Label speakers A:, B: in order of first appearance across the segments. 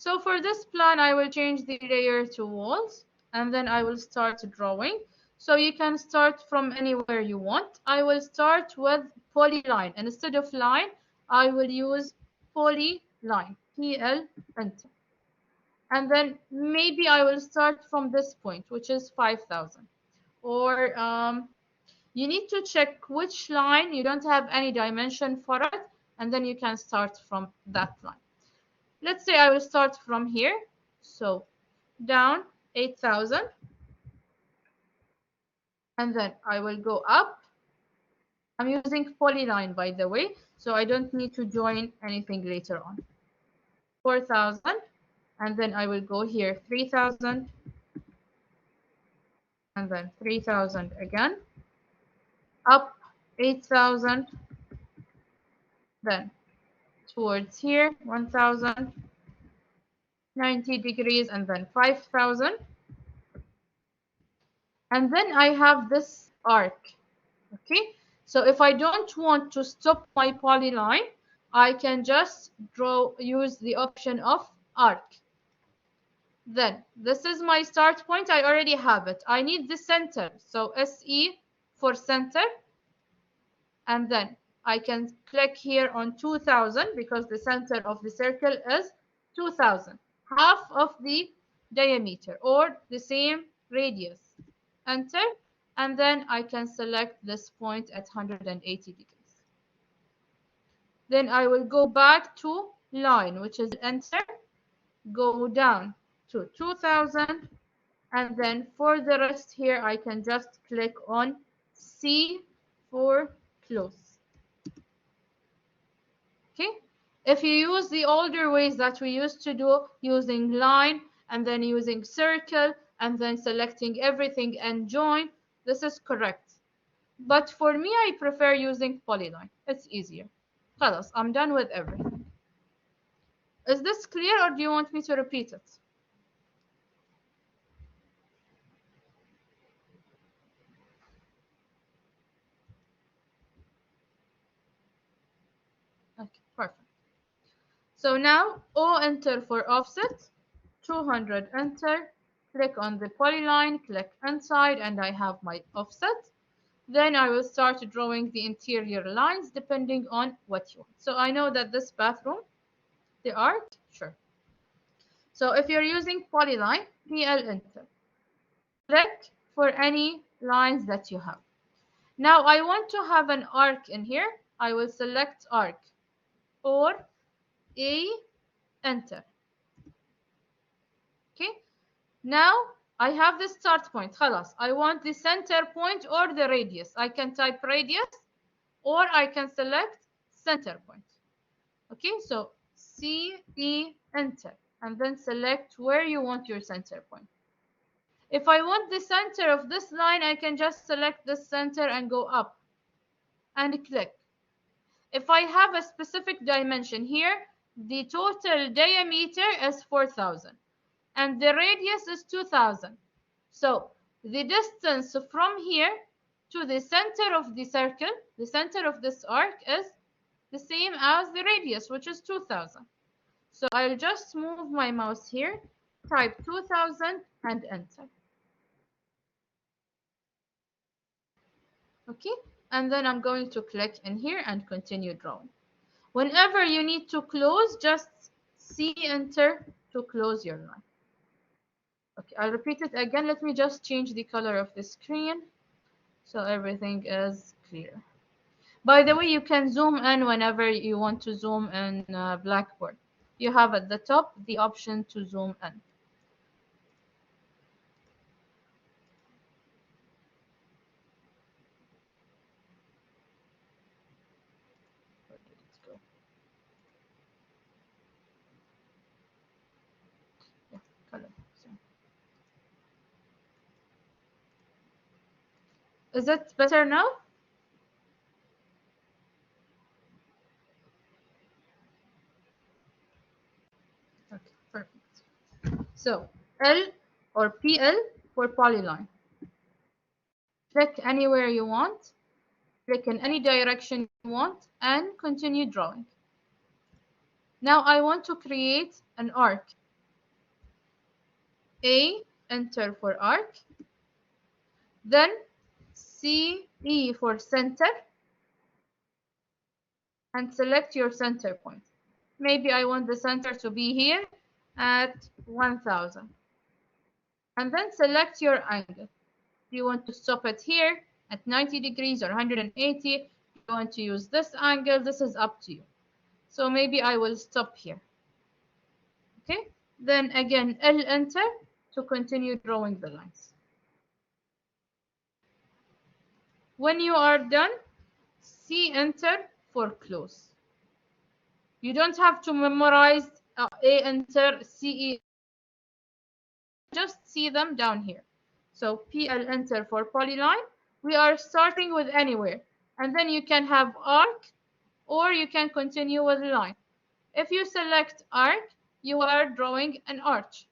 A: So for this plan, I will change the layer to walls, and then I will start drawing. So you can start from anywhere you want. I will start with polyline, and instead of line, I will use polyline, PL, enter. And then maybe I will start from this point, which is 5,000. Or you need to check which line you don't have any dimension for it, and then you can start from that line. Let's say I will start from here. So down 8,000. And then I will go up. I'm using polyline, by the way, so I don't need to join anything later on. 4,000. And then I will go here 3,000. And then 3,000 again. Up 8,000. Then towards here 1,000. 90 degrees, and then 5,000. And then I have this arc. Okay, so if I don't want to stop my polyline, I can just use the option of arc. Then this is my start point. I already have it. I need the center, so SE for center. And then I can click here on 2,000 because the center of the circle is 2,000, half of the diameter or the same radius. Enter, and then I can select this point at 180 degrees. Then I will go back to line, which is enter, go down to 2,000, and then for the rest here I can just click on C for close. Okay, if you use the older ways that we used to do, using line and then using circle and then selecting everything and join, this is correct. But for me, I prefer using polyline. It's easier. خلاص, I'm done with everything. Is this clear, or do you want me to repeat it? Okay, perfect. So now O enter for offset, 200 enter, click on the polyline, click inside, and I have my offset. Then I will start drawing the interior lines depending on what you want. So I know that this bathroom, the arc, sure. So if you're using polyline, PL enter. Click for any lines that you have. Now I want to have an arc in here. I will select arc or A, enter. Okay. Now I have the start point. خلاص. I want the center point or the radius. I can type radius or I can select center point. Okay, so CE, enter, and then select where you want your center point. If I want the center of this line, I can just select this center and go up and click. If I have a specific dimension here, the total diameter is 4,000 and the radius is 2,000. So the distance from here to the center of the circle, the center of this arc, is the same as the radius, which is 2,000. So I'll just move my mouse here, type 2,000 and enter. Okay, and then I'm going to click in here and continue drawing. Whenever you need to close, just C enter to close your line. Okay, I'll repeat it again. Let me just change the color of the screen so everything is clear. By the way, you can zoom in whenever you want to zoom in Blackboard. You have at the top the option to zoom in. Where did it go? Yeah, color. So. Is it better now? Okay, perfect. So L or PL for polyline. Click anywhere you want, click in any direction you want, and continue drawing. Now I want to create an arc. A, enter for arc, then CE for center, and select your center point. Maybe I want the center to be here at 1000. And then select your angle. Do you want to stop it here at 90 degrees or 180? Do you want to use this angle? This is up to you. So maybe I will stop here. Okay, then again L enter to continue drawing the lines. When you are done, C enter for close. You don't have to memorize A enter, CE, just see them down here. So PL enter for polyline. We are starting with anywhere, and then you can have arc or you can continue with line. If you select arc, you are drawing an arch.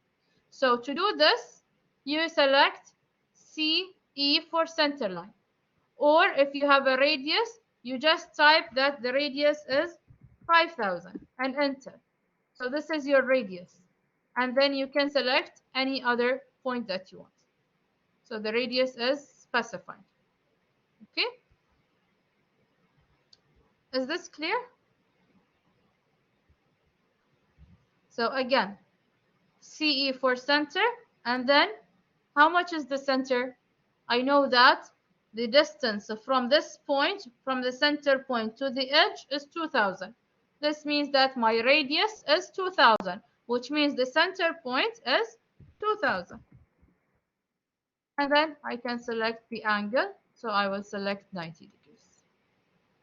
A: So to do this, you select CE for center line. Or if you have a radius, you just type that the radius is 5000 and enter. So this is your radius. And then you can select any other point that you want. So the radius is specified. Okay? Is this clear? So again, CE for center, and then how much is the center? I know that the distance from this point, from the center point to the edge is 2000. This means that my radius is 2000, which means the center point is 2000. And then I can select the angle, so I will select 90 degrees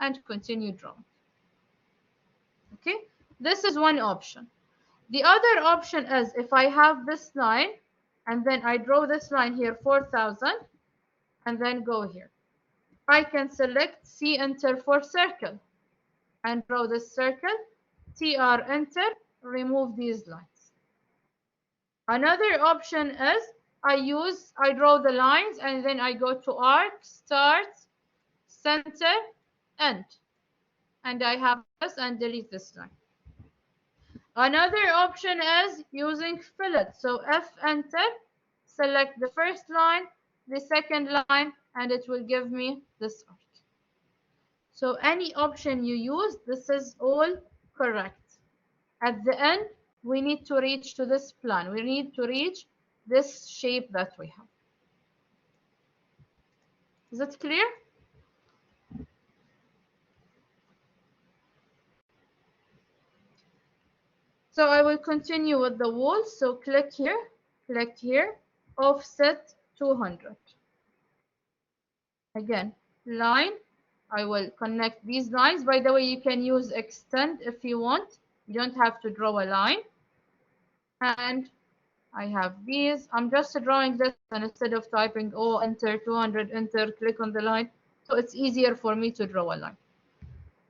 A: and continue drawing. Okay, this is one option. The other option is if I have this line and then I draw this line here 4000 and then go here. I can select C enter for circle and draw this circle, TR enter, remove these lines. Another option is I draw the lines and then I go to arc, start, center, end. And I have this and delete this line. Another option is using fillet. So F enter, select the first line, the second line, and it will give me this arc. So any option you use, this is all correct. At the end, we need to reach to this plan. We need to reach this shape that we have. Is it clear? So I will continue with the wall. So click here, offset 200. Again, line. I will connect these lines. By the way, you can use extend if you want. You don't have to draw a line. And I have these. I'm just drawing this, and instead of typing, oh, enter 200, enter, click on the line. So it's easier for me to draw a line.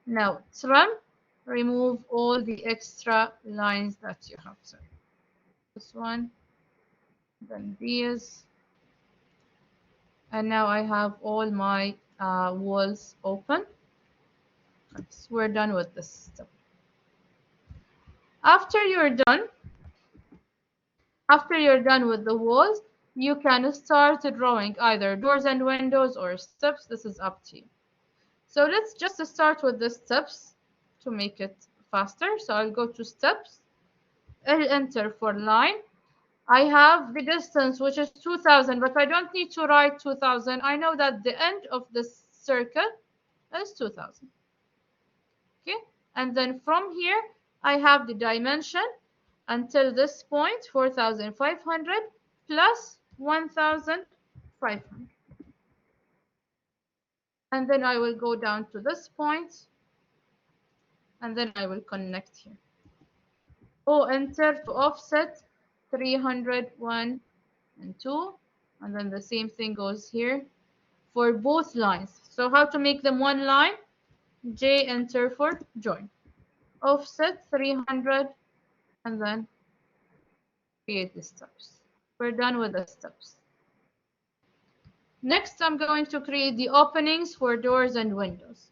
A: Now, trim, remove all the extra lines that you have. So this one, then these. And now I have all my walls open. So we're done with this step. After you're done with the walls, you can start drawing either doors and windows or steps. This is up to you. So let's just start with the steps to make it faster. So I'll go to steps. I'll enter for line. I have the distance, which is 2000, but I don't need to write 2000. I know that the end of this circle is 2000. Okay, and then from here, I have the dimension until this point, 4500 plus 1500. And then I will go down to this point, and then I will connect here. O enter to offset 301 and 2, and then the same thing goes here for both lines. So how to make them one line? J enter for join. Offset 300 and then create the steps. We're done with the steps. Next, I'm going to create the openings for doors and windows.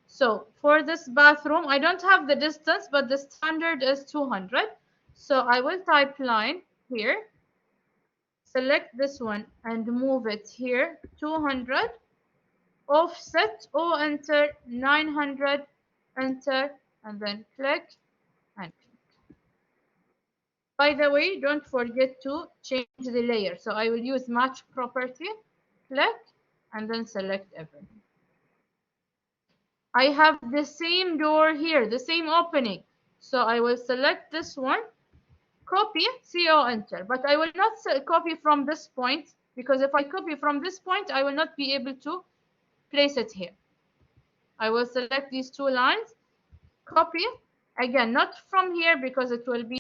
A: So for this bathroom, I don't have the distance, but the standard is 200. So I will type line here. select this one and move it here 200, offset, O enter 900, enter, and then click and click. By the way, don't forget to change the layer. So I will use match property, click, and then select everything. I have the same door here, the same opening. So I will select this one, copy, CO enter. But I will not copy from this point, because if I copy from this point, I will not be able to place it here. I will select these two lines, copy, again, not from here because it will be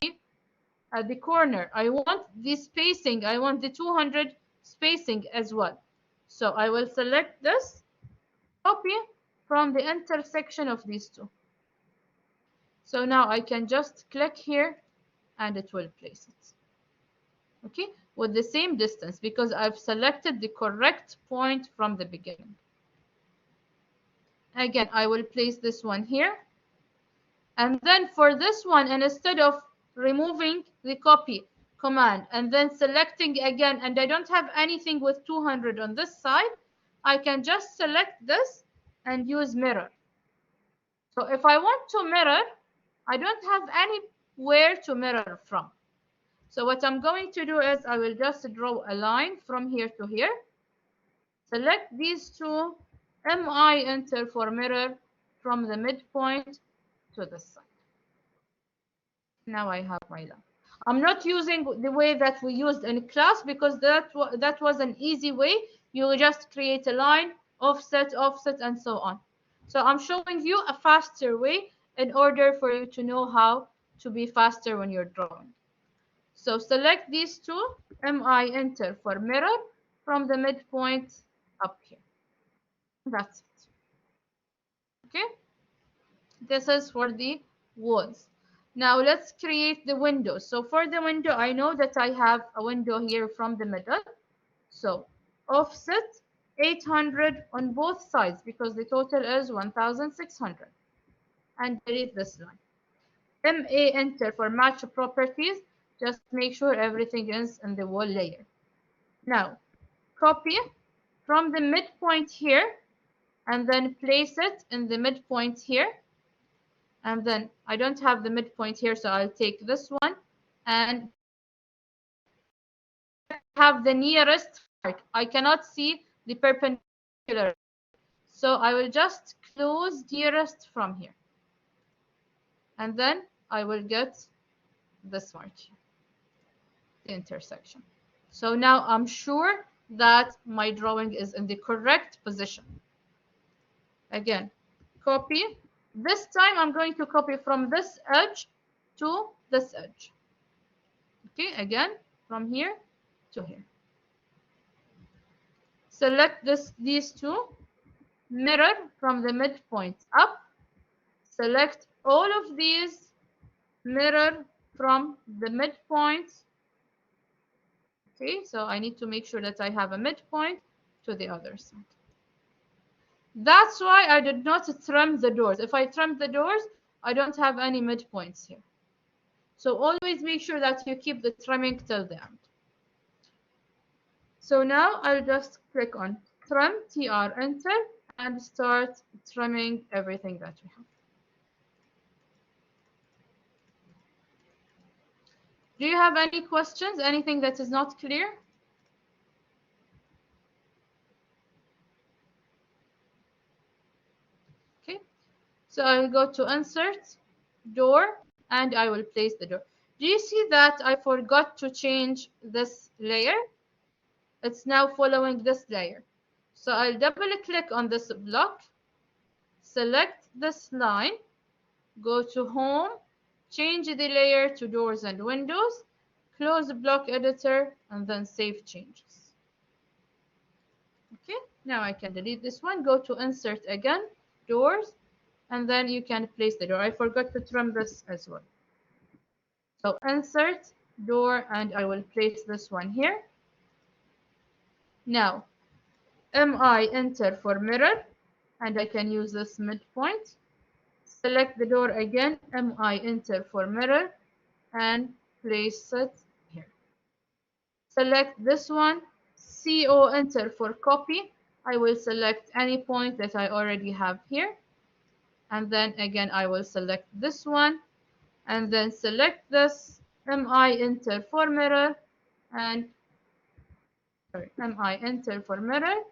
A: at the corner. I want the spacing, I want the 200 spacing as well. So I will select this, copy from the intersection of these two. So now I can just click here and it will place it. Okay, with the same distance because I've selected the correct point from the beginning. Again, I will place this one here. And then for this one, and instead of removing the copy command and then selecting again, and I don't have anything with 200 on this side, I can just select this and use mirror. So if I want to mirror, I don't have anywhere to mirror from. So what I'm going to do is I will just draw a line from here to here. Select these two, MI enter for mirror from the midpoint to the side. Now I have my line. I'm not using the way that we used in class because that was an easy way. You just create a line, offset, offset, and so on. So I'm showing you a faster way in order for you to know how to be faster when you're drawing. So select these two, MI enter for mirror from the midpoint up here. That's it. Okay, this is for the walls. Now let's create the windows. So for the window, I know that I have a window here from the middle. So offset 800 on both sides because the total is 1600. And delete this line. MA enter for match properties. Just make sure everything is in the wall layer. Now copy from the midpoint here and then place it in the midpoint here. And then I don't have the midpoint here, so I'll take this one and have the nearest arc. I cannot see the perpendicular. So I will just close nearest from here. And then I will get this mark here, the intersection. So now I'm sure that my drawing is in the correct position. Again, copy. This time I'm going to copy from this edge to this edge. Okay, again, from here to here. Select these two, mirror from the midpoint up. Select all of these, mirror from the midpoint. Okay, so I need to make sure that I have a midpoint to the other side. That's why I did not trim the doors. If I trim the doors, I don't have any midpoints here. So always make sure that you keep the trimming till the end. So now I'll just click on trim, TR, enter, and start trimming everything that we have. Do you have any questions? Anything that is not clear? Okay, so I will go to insert, door, and I will place the door. Do you see that I forgot to change this layer? It's now following this layer. So I'll double click on this block, select this line, go to home, change the layer to doors and windows, close the block editor, and then save changes. Okay, now I can delete this one, go to insert again, doors, and then you can place the door. I forgot to trim this as well. So insert, door, and I will place this one here. Now, MI enter for mirror, and I can use this midpoint. Select the door again, MI enter for mirror, and place it here. select this one, CO enter for copy. I will select any point that I already have here. And then again, I will select this one and then select this, MI enter for mirror and MI enter for mirror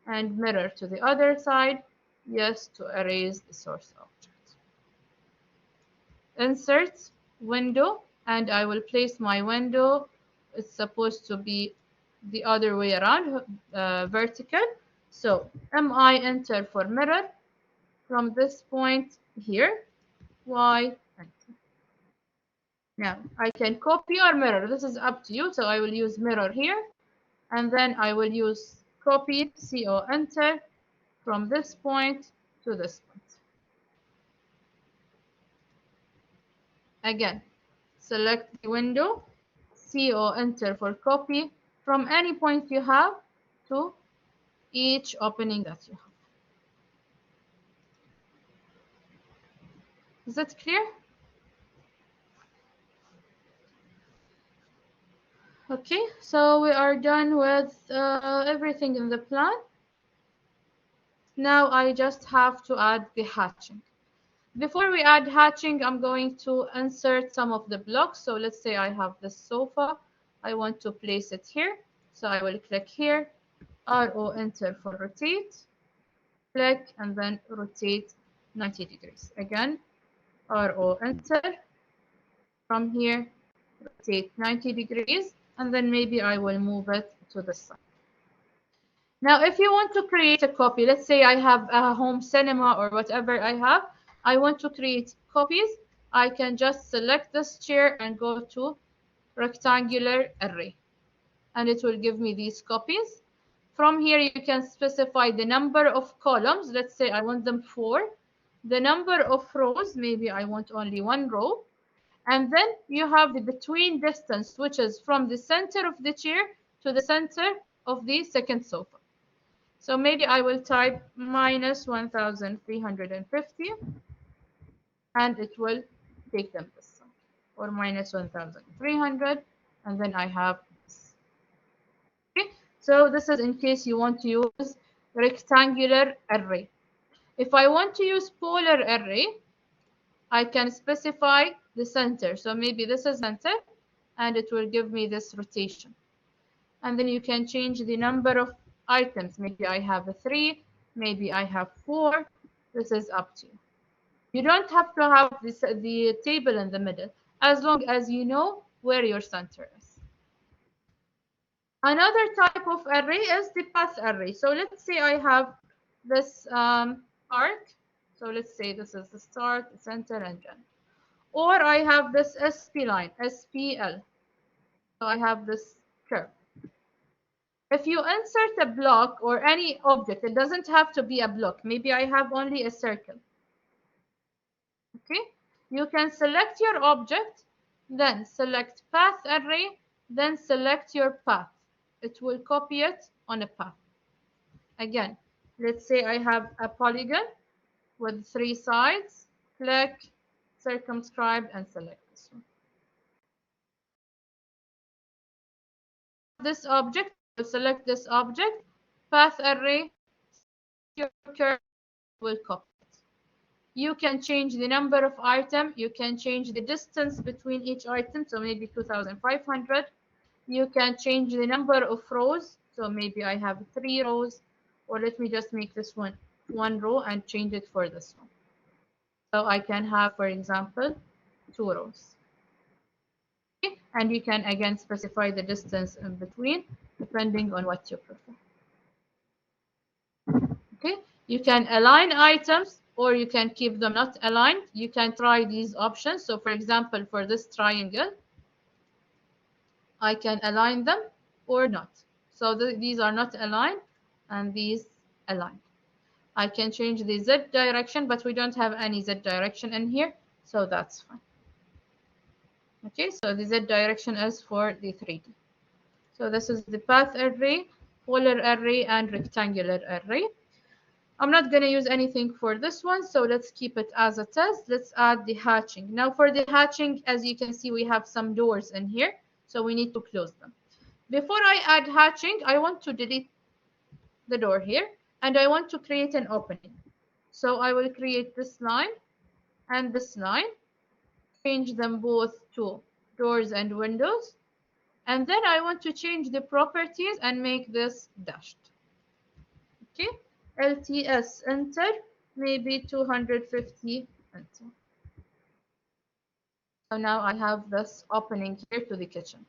A: and mirror to the other side. Yes, to erase the source object. Insert window, and I will place my window. It's supposed to be the other way around, vertical. So MI enter for mirror from this point here. Y enter. Now I can copy or mirror. This is up to you. So I will use mirror here, and then I will use copy, CO enter from this point to this point. Again, select the window, CO enter for copy from any point you have to each opening that you have. Is that clear? Okay, so we are done with everything in the plan. Now I just have to add the hatching. Before we add hatching, I'm going to insert some of the blocks. So let's say I have this sofa. I want to place it here. So I will click here, RO enter for rotate, click and then rotate 90 degrees. Again, RO enter from here, rotate 90 degrees, and then maybe I will move it to the side. Now, if you want to create a copy, let's say I have a home cinema or whatever I have, I want to create copies. I can just select this chair and go to rectangular array, and it will give me these copies. From here, you can specify the number of columns. Let's say I want them 4. The number of rows, maybe I want only 1 row. And then you have the between distance, which is from the center of the chair to the center of the second sofa. So maybe I will type minus 1,350 and it will take them this side, or minus 1,300, and then I have this. Okay, so this is in case you want to use rectangular array. If I want to use polar array, I can specify the center. So maybe this is center, and it will give me this rotation. And then you can change the number of items. Maybe I have a 3, maybe I have 4. This is up to you. You don't have to have the table in the middle, as long as you know where your center is. Another type of array is the path array. So let's say I have this arc. So let's say this is the start, the center, and end. Or I have this SP line, SPL. So I have this curve. If you insert a block or any object, it doesn't have to be a block. Maybe I have only a circle. Okay, you can select your object, then select path array, then select your path. It will copy it on a path. Again, let's say I have a polygon with 3 sides. Click, circumscribe, and select this one. This object, select this object, path array, your curve will copy it. You can change the number of items, you can change the distance between each item, so maybe 2,500. You can change the number of rows, so maybe I have 3 rows, or let me just make this one row and change it for this one. So I can have, for example, 2 rows. Okay? And you can again specify the distance in between, depending on what you prefer. Okay, you can align items or you can keep them not aligned. You can try these options. So for example, for this triangle, I can align them or not. So these are not aligned and these aligned. I can change the Z direction, but we don't have any Z direction in here, so that's fine. Okay, so the Z direction is for the 3D. So this is the path array, polar array, and rectangular array. I'm not going to use anything for this one, so let's keep it as it is. Let's add the hatching. Now for the hatching, as you can see, we have some doors in here, so we need to close them. Before I add hatching, I want to delete the door here, and I want to create an opening. So I will create this line and this line, change them both to doors and windows, and then I want to change the properties and make this dashed. Okay, LTS enter, maybe 250 enter. So now I have this opening here to the kitchen.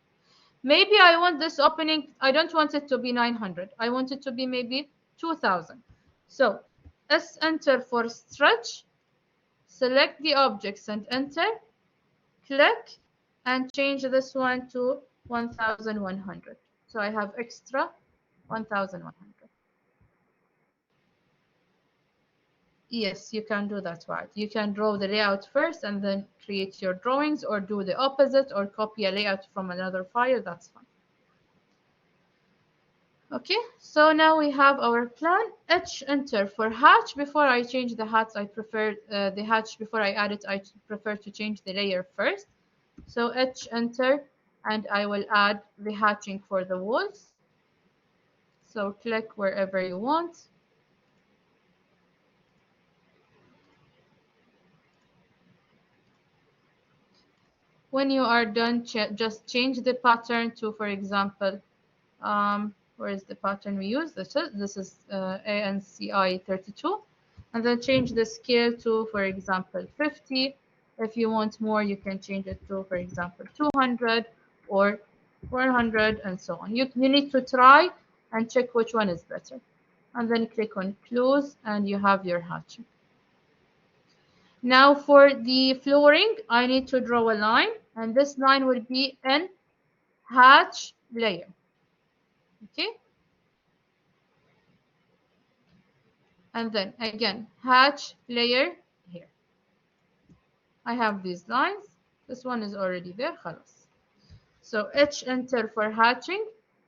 A: Maybe I want this opening, I don't want it to be 900. I want it to be maybe 2000. So S enter for stretch, select the objects and enter, click, and change this one to 1100. So I have extra 1100. Yes, you can do that, right? You can draw the layout first and then create your drawings, or do the opposite, or copy a layout from another file. That's fine. Okay, so now we have our plan. H enter for hatch. Before I change the hatch, I prefer the hatch before I add it. I prefer to change the layer first. So H enter, and I will add the hatching for the walls. So click wherever you want. When you are done, just change the pattern to, for example, where is the pattern we use? This is ANCI 32, and then change the scale to, for example, 50. If you want more, you can change it to, for example, 200 or 400, and so on. You need to try and check which one is better, and then click on close, and you have your hatching. Now for the flooring, I need to draw a line, and this line will be in hatch layer. Okay, and then again hatch layer here. I have these lines. This one is already there. خلاص. So H enter for hatching.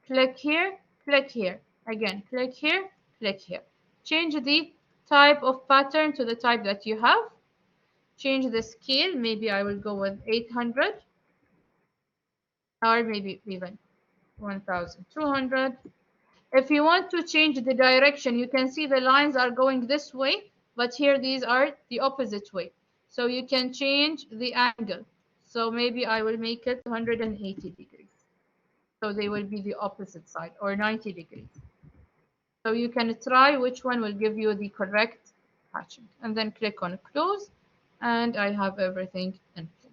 A: Click here, click here. Again, click here, click here. Change the type of pattern to the type that you have. Change the scale. Maybe I will go with 800, or maybe even 1200. If you want to change the direction, you can see the lines are going this way, but here these are the opposite way. So you can change the angle. So maybe I will make it 180 degrees. So they will be the opposite side, or 90 degrees. So you can try which one will give you the correct hatching. And then click on close, and I have everything in place.